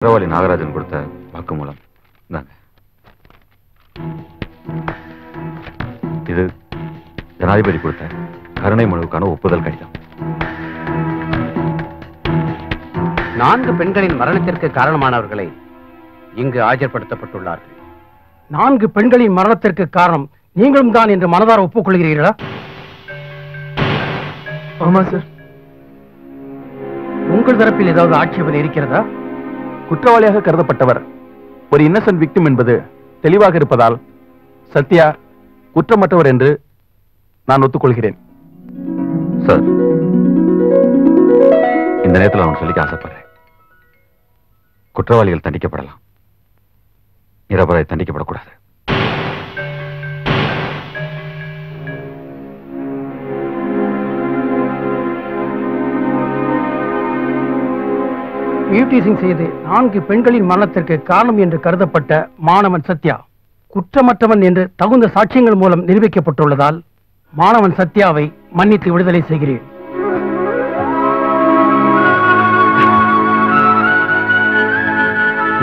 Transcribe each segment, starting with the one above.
குற்றவாளி நாகராஜன் கொடுத்த வாக்குமூலம் தாங்க. இது ஜனாதிபதி கொடுத்த கருணை மனுவுக்கான ஒப்புதல் கடிதம். 4 பெண்களின் மரணத்திற்கு காரணமானவர்களை இங்கு ஆஜர்படுத்தப்பட்டுள்ளார்கள். 4 பெண்களின் மரணத்திற்கு காரணம் நீங்களும் தான் என்று மனதார ஒப்புக்கொள்கிறீர்களா? ஆமா சார். உங்கள் தரப்பில் ஏதாவது ஆட்சேபனை இருக்கிறதா? குற்றவாளியாக கருதப்பட்டவர் ஒரு இன்னசென்ட் விக்டிம் என்பது தெளிவாக இருப்பதால் சத்யா குற்றமற்றவர் என்று நான் ஒத்துக்கொள்கிறேன். சார், இந்த நேரத்தில் நான் சொல்லிக்க ஆசைப்படுறேன். குற்றவாளிகள் தண்டிக்கப்படலாம், நிரபராதி தண்டிக்கப்படக்கூடாது. ஈவ்டீசிங் செய்து 4 பெண்களின் மரணத்திற்கு காரணம் என்று கருதப்பட்ட மாணவன் சத்யா குற்றமற்றவன் என்று தகுந்த சாட்சியங்கள் மூலம் நிரூபிக்கப்பட்டுள்ளதால் மாணவன் சத்யாவை மன்னித்து விடுதலை செய்கிறேன்.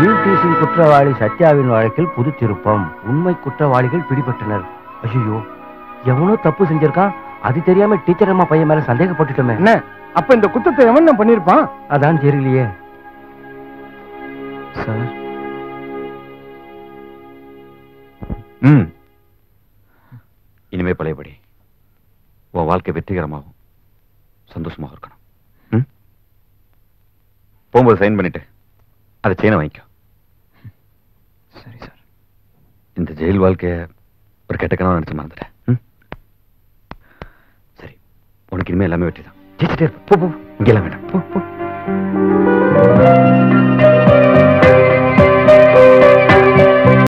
ஈவ்டீசிங் குற்றவாளி சத்யாவின் வழக்கில் புது திருப்பம். உண்மை குற்றவாளிகள் பிடிபட்டனர். ஐயோ, எவனோ தப்பு செஞ்சிருக்கான். அது தெரியாம டீச்சர் அம்மா பையன் மேல சந்தேகப்பட்டுட்டோமே. என்ன அப்ப இந்த குற்றத்தை எவன் நான் பண்ணிருப்பான்? அதான் தெரியலையே சார். இனிமே பழையபடி உன் வாழ்க்கை வெற்றிகரமாகவும் சந்தோஷமாக இருக்கணும். போகும்போது சைன் பண்ணிட்டு அதை செயினை வாங்கிக்கோ. சரி சார். இந்த ஜெயில் வாழ்க்கைய ஒரு கெட்ட கனவா நினைச்சு மறந்துட்டேன். சரி, உனக்கு இனிமே எல்லாமே வெற்றி தான். ஜெயிச்சுட்டே இருப்ப. போ, இங்கெல்லாம் வேண்டாம். போ.